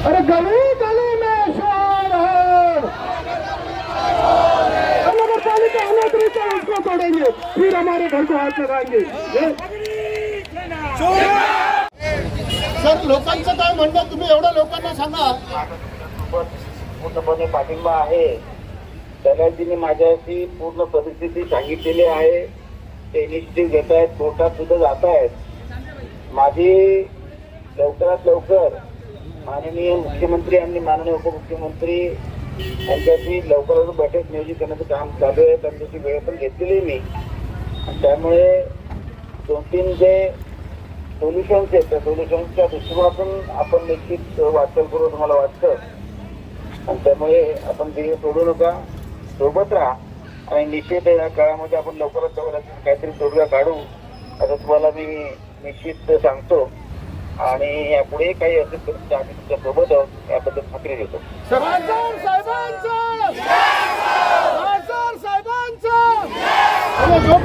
अरे गली गली में शोर है, नगर पालिका आना तरीका उसको तोड़ेंगे, फिर हमारे घर को हाथ लगाएंगे। सर लोकांचं काय म्हणणं, तुम्ही एवढं लोकांना सांगा। पूर्णपणे पाठिंबा आहे। तलाठीने माझ्याशी पूर्ण परिस्थिती सांगितलेली आहे, ते इनिशिएटिव्ह घेत आहेत, कोर्टात सुद्धा जात आहेत। माझी लवकरात लवकर माननीय मुख्यमंत्री आणि माननीय उपमुख्यमंत्री यांच्याशी लवकरच बैठक नियोजित करण्याचं काम चालू आहे। त्यांच्याशी वेळ पण घेतलेली मी, त्यामुळे 2-3 जे सोल्युशन्स आहेत त्या सोल्युशन्सच्या दृष्टिकोनातून आपण निश्चित वाटचाल करू असं मला वाटतं। आणि त्यामुळे आपण ते सोडू नका, सोबत राहा आणि निश्चित या काळामध्ये आपण लवकरात लवकर काहीतरी तोडगा काढू असं तुम्हाला मी निश्चित सांगतो। आणि यापुढे काही असेल तर आम्ही तुमच्या सोबत आहोत याबद्दल खात्री देतो।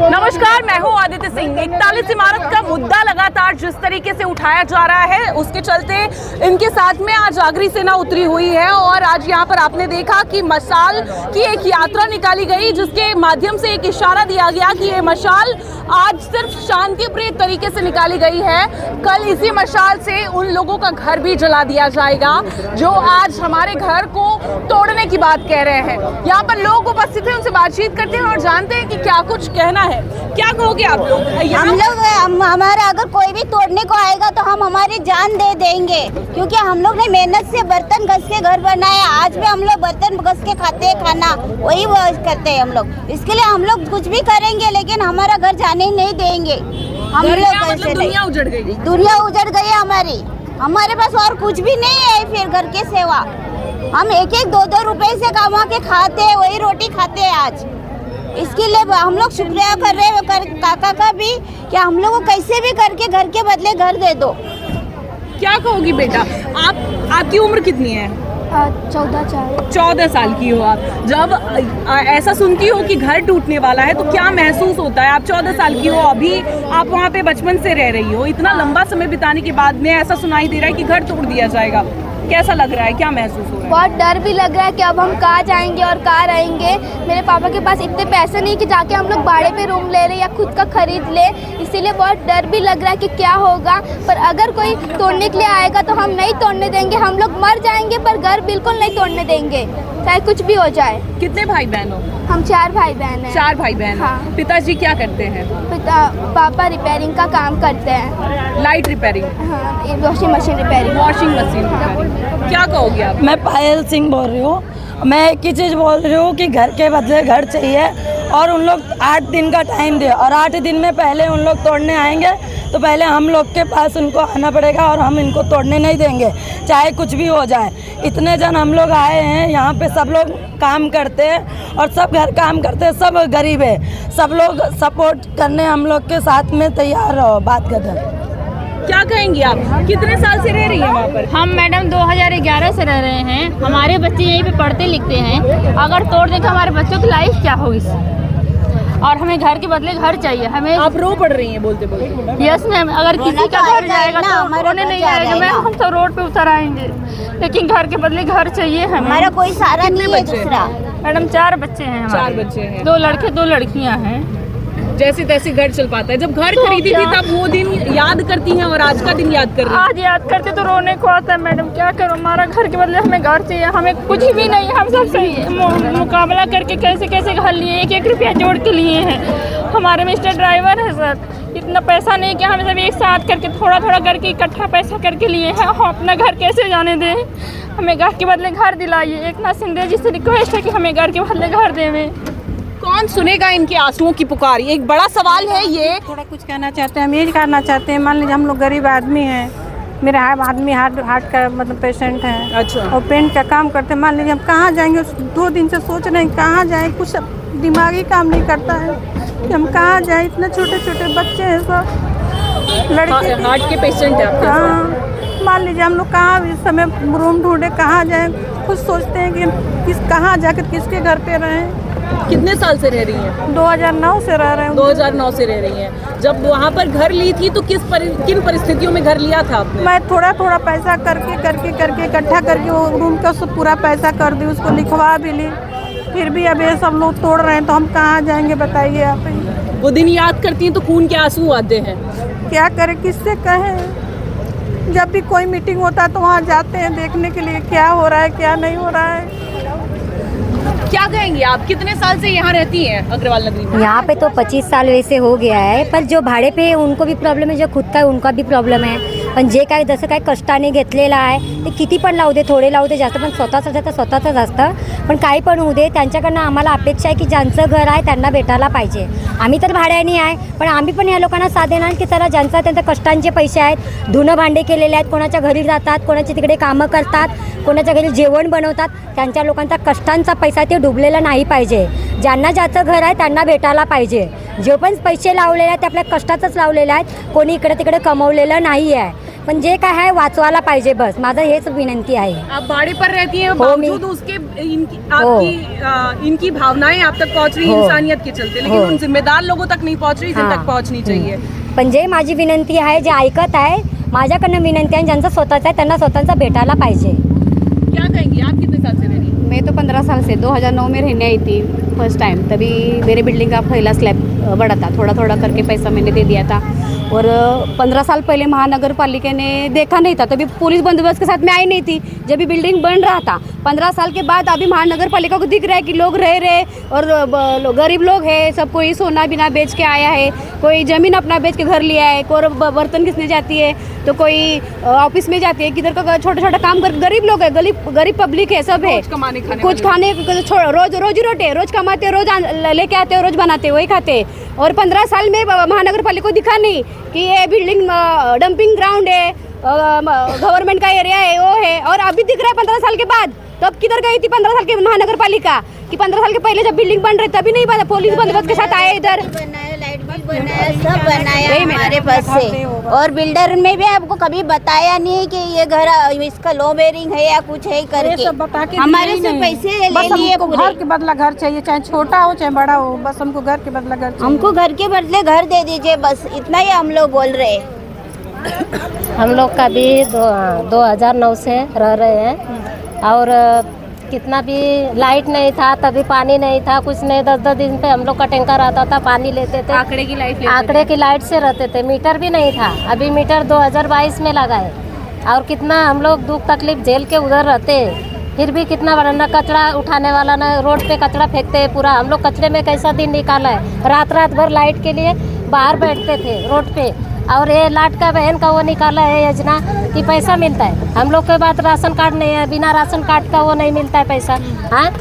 नमस्कार, मैं हूं आदित्य सिंह। 41 इमारत का मुद्दा लगातार जिस तरीके से उठाया जा रहा है, उसके चलते इनके साथ में आज जागरी सेना उतरी हुई है। और आज यहाँ पर आपने देखा कि मशाल की एक यात्रा निकाली गई, जिसके माध्यम से एक इशारा दिया गया कि ये मशाल आज सिर्फ शांतिप्रिय तरीके से निकाली गई है। कल इसी मशाल से उन लोगों का घर भी जला दिया जाएगा जो आज हमारे घर को तोड़ने की बात कह रहे हैं। यहाँ पर लोग उपस्थित हैं, उनसे बातचीत करते हैं और जानते हैं कि क्या कुछ कहना है। क्या कहोगे आप लोग? हमारा अगर कोई भी तोड़ने को आएगा तो हम हमारी जान दे देंगे, क्योंकि हम लोग ने मेहनत से बर्तन घस के घर बनाया। आज भी हम लोग बर्तन घस के खाते हैं, खाना वही करते हैं हम लोग। इसके लिए हम लोग कुछ भी करेंगे, लेकिन हमारा घर जाने ही नहीं देंगे हम लोग। मतलब दुनिया उजड़ गई, दुनिया उजड़ गई हमारी। हमारे पास और कुछ भी नहीं है फिर घर के सेवा। हम 1-1, 2-2 रुपए से कमा के खाते हैं, वही रोटी खाते हैं आज। इसके लिए हम लोग शुक्रिया कर रहे हैं काका का भी कि हम लोग को कैसे भी करके घर के बदले घर दे दो। क्या कहोगी बेटा? आपकी उम्र कितनी है? 14 साल की हो आप। जब ऐसा सुनती हो कि घर टूटने वाला है तो क्या महसूस होता है? आप 14 साल की हो, अभी आप वहाँ पे बचपन से रह रही हो, इतना लंबा समय बिताने के बाद में ऐसा सुनाई दे रहा है कि घर तोड़ दिया जाएगा, कैसा लग रहा है? क्या महसूस हो रहा है? बहुत डर भी लग रहा है कि अब हम कहाँ जाएंगे और कहाँ रहेंगे। मेरे पापा के पास इतने पैसे नहीं कि जाके हम लोग भाड़े पे रूम ले लें या खुद का खरीद ले, इसीलिए बहुत डर भी लग रहा है कि क्या होगा। पर अगर कोई तोड़ने के लिए आएगा तो हम नहीं तोड़ने देंगे। हम लोग मर जाएंगे पर घर बिल्कुल नहीं तोड़ने देंगे, चाहे कुछ भी हो जाए। कितने भाई बहन हो? हम 4 भाई बहन हैं। 4 भाई बहन। हाँ। पिताजी क्या करते हैं? पापा रिपेयरिंग का काम करते हैं। Light repairing? हाँ, washing machine repairing. Washing machine repairing. क्या कहोगे आप? मैं पायल सिंह बोल रही हूँ। मैं एक ही चीज़ बोल रही हूँ कि घर के बदले घर चाहिए और उन लोग 8 दिन का टाइम दे, और 8 दिन में पहले उन लोग तोड़ने आएंगे तो पहले हम लोग के पास उनको आना पड़ेगा और हम इनको तोड़ने नहीं देंगे, चाहे कुछ भी हो जाए। इतने जन हम लोग आए हैं यहाँ पे, सब लोग काम करते हैं और सब घर काम करते हैं, सब गरीब है, सब लोग सपोर्ट करने हम लोग के साथ में तैयार रहो। बात करते हैं। क्या कहेंगी आप? कितने साल से रह रही हैं वहाँ पर? हम मैडम 2011 से रह रहे हैं। हमारे बच्चे यहीं पे पढ़ते लिखते हैं। अगर तोड़ दें तो हमारे बच्चों की लाइफ क्या होगी? और हमें घर के बदले घर चाहिए। हमें आप रो पड़ रही हैं बोलते बोलते। यस मैम, अगर किसी का घर जाएगा तो रोने नहीं आएगा मैम, हम तो रोड पे उतर आएंगे, लेकिन घर के बदले घर चाहिए हमें। हमारा कोई सहारा नहीं है दूसरा। मैडम 4 बच्चे हैं हमारे। 4 बच्चे हैं। 2 लड़के 2 लड़कियाँ हैं। जैसे तैसे घर चल पाता है। जब घर तो खरीदी थी तब वो दिन याद करती हैं और आज का दिन याद कर रही हैं। आज याद करते तो रोने को आता है मैडम, क्या करो। हमारा घर के बदले हमें घर चाहिए, हमें कुछ भी नहीं। हम सबसे मुकाबला करके कैसे कैसे घर लिए, 1-1 रुपया जोड़ के लिए हैं। हमारे मिस्टर ड्राइवर है सर, इतना पैसा नहीं कि हम सब एक साथ करके थोड़ा थोड़ा करके इकट्ठा पैसा करके लिए हैं। हम अपना घर कैसे जाने दें? हमें घर के बदले घर दिलाइए। एकनाथ शिंदे जी से रिक्वेस्ट है कि हमें घर के बदले घर देवें। कौन सुनेगा इनके आंसुओं की पुकार? एक बड़ा सवाल है ये। थोड़ा कुछ कहना चाहते हैं, हम ये करना चाहते हैं। मान लीजिए हम लोग गरीब आदमी हैं, मेरा आदमी हार्ट का मतलब पेशेंट है। अच्छा। और पेंट का काम करते हैं। मान लीजिए हम कहाँ जाएंगे, 2 दिन से सोच रहे हैं कहाँ जाएं, कुछ दिमागी काम नहीं करता है कि हम कहाँ जाएं। इतने छोटे छोटे बच्चे हैं, सब लड़के हार्ट के पेशेंट है। हाँ, मान लीजिए हम लोग कहाँ इस समय रूम ढूंढे, कहाँ जाएं। खुद सोचते हैं कि हम कहाँ जाकर किसके घर पे रहें। कितने साल से रह रही हैं? 2009 से रह रहे हैं। 2009 से रह रही हैं। जब वहाँ पर घर ली थी तो किन परिस्थितियों में घर लिया था आपने? मैं थोड़ा थोड़ा पैसा करके इकट्ठा करके वो रूम का सब पूरा पैसा कर दी, उसको लिखवा भी ली। फिर भी अब ये सब लोग तोड़ रहे हैं तो हम कहाँ जाएंगे बताइए आप ही। वो दिन याद करती हैं तो खून के आंसू आते हैं। क्या करें, किससे कहें। जब भी कोई मीटिंग होता है तो वहाँ जाते हैं देखने के लिए क्या हो रहा है क्या नहीं हो रहा है। क्या कहेंगी आप, कितने साल से यहाँ रहती हैं अग्रवाल नगरी में? यहाँ पे तो 25 साल वैसे हो गया है, पर जो भाडे पे उनको भी प्रॉब्लेम आहे, जो खुद का उनका भी प्रॉब्लेम आहे. पण जे काय जसं काय कष्टाने घेतलेलं आहे ते किती पण लावू दे, थोडे लावू दे, जास्त, पण स्वतःचं तर स्वतःचंच असतं. पण काही पण होऊ दे, त्यांच्याकडनं आम्हाला अपेक्षा आहे की ज्यांचं घर आहे त्यांना भेटायला पाहिजे. आम्ही तर भाड्याने आहे, पण आम्ही पण या लोकांना साथ देणार की चला ज्यांचा त्यांच्या कष्टांचे पैसे आहेत, धुणं भांडे केलेले आहेत, कोणाच्या घरी जातात, कोणाच्या तिकडे कामं करतात, कोणाच्या घरी जेवण बनवतात, त्यांच्या लोकांचा कष्टांचा पैसा ते डुबलेला नाही पाहिजे. ज्यांना ज्याचं घर आहे त्यांना भेटायला पाहिजे. जे पण पैसे लावलेले आहेत ते आपल्या कष्टाचंच लावलेले आहेत, कोणी इकडे तिकडे कमवलेलं नाही आहे. पण जे काय आहे वाचवायला पाहिजे, बस माझं हेच विनंती आहे. आप भाड़े पर रहती हैं, हो, बावजूद उसके इनकी भावनाएं आप तक पहुंच रही हैं इंसानियत के चलते, लेकिन उन जिम्मेदार लोगों तक नहीं पहुंच रही जिन तक पहुंचनी चाहिए. पण जे माझी विनंती आहे, जे ऐकत आहे माझ्याकडनं विनंती आहे, ज्यांचं स्वतःचं आहे त्यांना स्वतःचा भेटायला पाहिजे. क्या कहेंगी आप, कितने साल से रह रही हैं? मैं तो 15 साल से 2009 में रहने आई थी फर्स्ट टाइम. तभी मेरे बिल्डिंग का पहला स्लैब बड़ा था, थोड़ा थोड़ा करके पैसा मैंने दे दिया था. और 15 साल पहले महानगर पालिका ने देखा नहीं था, तभी पुलिस बंदोबस्त के साथ में आई नहीं थी जब भी बिल्डिंग बन रहा था. 15 साल के बाद अभी महानगर पालिका को दिख रहा है कि लोग रह रहे और गरीब लोग हैं, सब कोई सोना बिना बेच के आया है, कोई ज़मीन अपना बेच के घर लिया है, कोई बर्तन घिसने जाती है, तो कोई ऑफिस में जाती है, किधर का छोटा छोटा काम कर. गरीब लोग है, गरीब पब्लिक है, सब है. कुछ खाने रोजी रोटी रोज कमाते, रोज लेके आते, रोज बनाते, वही खाते. और 15 साल में महानगर पालिका को दिखा नहीं कि ये बिल्डिंग डंपिंग ग्राउंड है, गवर्नमेंट का एरिया है, वो है. और अभी दिख रहा है 15 साल के बाद. तो अब किधर गई थी 15 साल की महानगर पालिका कि 15 साल के पहले जब बिल्डिंग बन रही तभी नहीं बना, पुलिस बंदोबस्त के साथ आए इधर. लाइट बिल बनाया, सब बनाया हमारे पास से. और बिल्डर में भी आपको कभी बताया नहीं कि ये घर इसका लो बेरिंग है या कुछ है करके. हमारे से पैसे ले लिए. घर के बदला घर चाहिए, चाहे छोटा हो चाहे बड़ा हो, बस हमको घर के बदला घर चाहिए. हमको घर के बदले घर दे दीजिए, बस इतना ही हम लोग बोल रहे हैं. हम लोग का भी 2009 से रह रहे हैं और कितना भी लाइट नहीं था, तभी पानी नहीं था, कुछ नहीं. 10-10 दिन पे हम लोग का टैंकर आता था, पानी लेते थे. आंकड़े की लाइट से रहते थे, मीटर भी नहीं था. अभी मीटर 2022 में लगा है. और कितना हम लोग दुख तकलीफ झेल के उधर रहते हैं, फिर भी कितना बड़ा, ना कचरा उठाने वाला, ना रोड पे कचरा फेंकते हैं. पूरा हम लोग कचरे में कैसा दिन निकाला है. रात भर लाइट के लिए बाहर बैठते थे रोड पे. और ये लाट का बहन का वो निकाला है योजना कि पैसा मिलता है. हम लोग के बाद राशन कार्ड नहीं है, बिना राशन कार्ड का वो नहीं मिलता है पैसा. हाँ,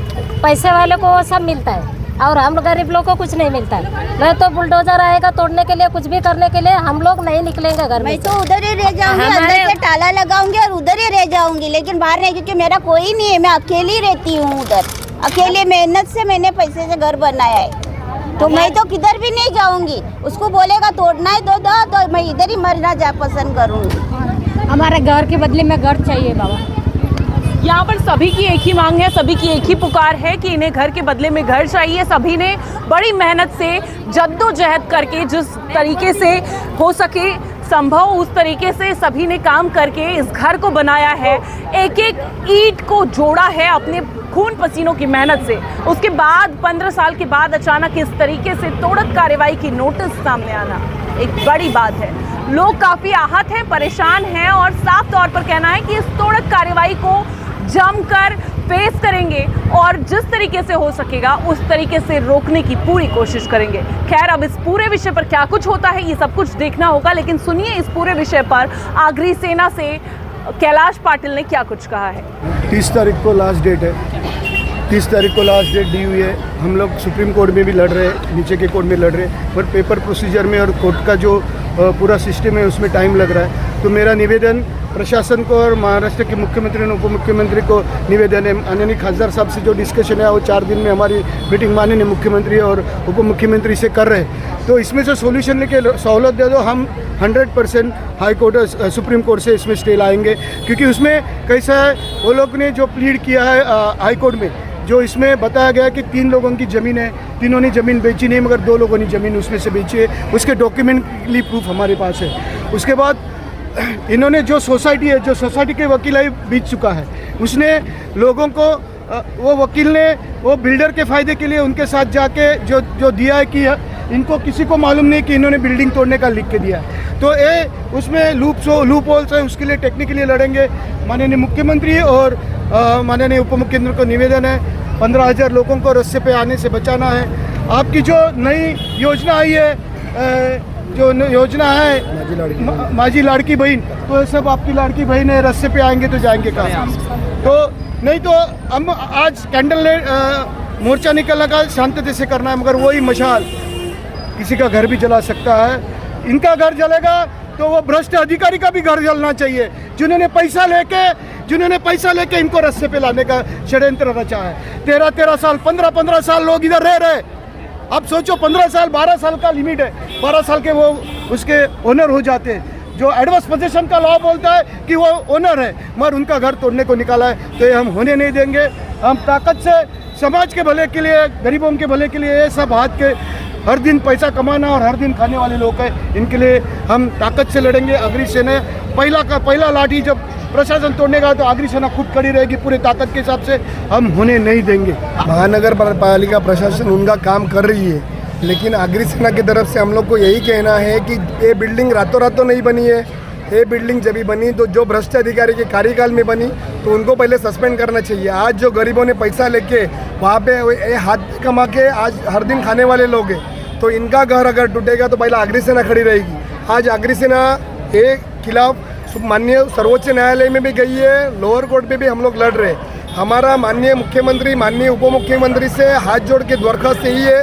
पैसे वाले को वो सब मिलता है और हम गरीब लोग को कुछ नहीं मिलता है. मैं तो बुलडोजर आएगा तोड़ने के लिए, कुछ भी करने के लिए हम लोग नहीं निकलेंगे घर में. मैं तो उधर ही रह जाऊंगी, अंदर से ताला लगाऊंगी और उधर ही रह जाऊंगी, लेकिन बाहर नहीं, क्योंकि मेरा कोई नहीं है. मैं अकेली रहती हूँ उधर, अकेले मेहनत से मैंने पैसे से घर बनाया है. तो मैं तो किधर भी नहीं जाऊंगी. उसको बोलेगा तोड़ना है तो मैं इधर ही मरना पसंद करूंगी. हमारे घर के बदले में घर चाहिए बाबा. यहाँ पर सभी की एक ही मांग है, सभी की एक ही पुकार है कि इन्हें घर के बदले में घर चाहिए. सभी ने बड़ी मेहनत से जद्दोजहद करके जिस तरीके से हो सके संभव उस तरीके से सभी ने काम करके इस घर को बनाया है. एक एक ईंट को जोड़ा है अपने खून पसीनों की मेहनत से. उसके बाद 15 साल के बाद अचानक इस तरीके से तोड़क कार्रवाई की नोटिस सामने आना एक बड़ी बात है. लोग काफ़ी आहत हैं, परेशान हैं और साफ तौर पर कहना है कि इस तोड़क कार्रवाई को जमकर फेस करेंगे और जिस तरीके से हो सकेगा उस तरीके से रोकने की पूरी कोशिश करेंगे. खैर, अब इस पूरे विषय पर क्या कुछ होता है ये सब कुछ देखना होगा, लेकिन सुनिए इस पूरे विषय पर आगरी सेना से कैलाश पाटिल ने क्या कुछ कहा है. 30 तारीख को लास्ट डेट है. 30 तारीख को लास्ट डेट दी हुई है. हम लोग सुप्रीम कोर्ट में भी लड़ रहे हैं, नीचे के कोर्ट में लड़ रहे हैं, पर पेपर प्रोसीजर में और कोर्ट का जो पूरा सिस्टम है उसमें टाइम लग रहा है. तो मेरा निवेदन प्रशासन को और महाराष्ट्र के मुख्यमंत्री और उप मुख्यमंत्री को निवेदन है. माननीय खासदार साहब से जो डिस्कशन है वो 4 दिन में हमारी मीटिंग माननीय मुख्यमंत्री और उप मुख्यमंत्री से कर रहे हैं. तो इसमें से सॉल्यूशन लेके सहूलत दे दो. हम 100% हाई कोर्ट सुप्रीम कोर्ट से इसमें स्टे लाएंगे, क्योंकि उसमें कैसा है, वो लोग ने जो प्लीड किया है हाई कोर्ट में जो इसमें बताया गया कि 3 लोगों की ज़मीन है, तीनों ने ज़मीन बेची नहीं मगर 2 लोगों ने ज़मीन उसमें से बेची है, उसके डॉक्यूमेंटली प्रूफ हमारे पास है। उसके बाद इन्होंने जो सोसाइटी है, जो सोसाइटी के वकील है बीत चुका है, उसने लोगों को वो वकील ने वो बिल्डर के फ़ायदे के लिए उनके साथ जाके जो दिया है कि इनको किसी को मालूम नहीं कि इन्होंने बिल्डिंग तोड़ने का लिख के दिया है। तो उसमें लूप होल्स है, उसके लिए टेक्निकली लड़ेंगे। माननीय मुख्यमंत्री और माननीय उप मुख्यमंत्री को निवेदन है 15,000 लोगों को रस्ते पे आने से बचाना है। आपकी जो नई योजना आई है, जो योजना है माझी लाड़की बहन, तो सब आपकी लाड़की बहन है, रस्ते पे आएंगे तो जाएंगे कहाँ? तो नहीं तो हम आज कैंडल मोर्चा निकलने का शांति से करना है, मगर वही मशाल किसी का घर भी जला सकता है। इनका घर जलेगा तो वो भ्रष्ट अधिकारी का भी घर जलना चाहिए, जिन्होंने पैसा लेके इनको रस्ते पे लाने का षड्यंत्र रचा है। 13 साल 15 साल लोग इधर रह रहे। अब सोचो 15 साल 12 साल का लिमिट है, 12 साल के वो उसके ओनर हो जाते हैं। जो एडवर्स पोजीशन का लॉ बोलता है कि वो ओनर है, मगर उनका घर तोड़ने को निकाला है, तो ये हम होने नहीं देंगे। हम ताकत से समाज के भले के लिए, गरीबों के भले के लिए, ये सब हाथ के हर दिन पैसा कमाना और हर दिन खाने वाले लोग हैं, इनके लिए हम ताकत से लड़ेंगे। अग्नि सेना पहला लाठी जब प्रशासन तोड़ने का तो अग्नि सेना खुद खड़ी रहेगी पूरी ताकत के हिसाब से, हम होने नहीं देंगे। महानगर पालिका प्रशासन उनका काम कर रही है, लेकिन अग्नि सेना की तरफ से हम लोग को यही कहना है कि ये बिल्डिंग रातों रातों नहीं बनी है। ये बिल्डिंग जब भी बनी तो जो भ्रष्ट अधिकारी के कार्यकाल में बनी तो उनको पहले सस्पेंड करना चाहिए। आज जो गरीबों ने पैसा लेके वहाँ पे हाथ कमा के आज हर दिन खाने वाले लोग हैं, तो इनका घर अगर टूटेगा तो पहले अग्नि सेना खड़ी रहेगी। आज अग्नि सेना के खिलाफ माननीय सर्वोच्च न्यायालय में भी गई है, लोअर कोर्ट में भी हम लोग लड़ रहे हैं। हमारा माननीय मुख्यमंत्री, माननीय उप मुख्यमंत्री से हाथ जोड़ के दरख्वास्त यही है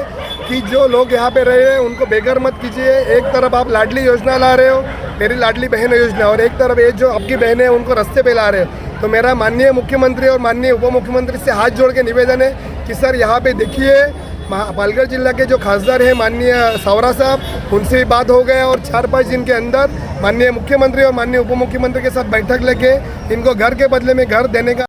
कि जो लोग यहाँ पे रहे हैं उनको बेघर मत कीजिए। एक तरफ आप लाडली योजना ला रहे हो, मेरी लाडली बहन योजना, और एक तरफ ये जो आपकी बहन है उनको रास्ते पे ला रहे हो। तो मेरा माननीय मुख्यमंत्री और माननीय उप मुख्यमंत्री से हाथ जोड़ के निवेदन है कि सर यहाँ पे देखिए, पालघर जिला के जो खासदार हैं माननीय सावरा साहब, उनसे भी बात हो गया और 4-5 दिन के अंदर माननीय मुख्यमंत्री और माननीय उप मुख्यमंत्री के साथ बैठक लेके इनको घर के बदले में घर देने का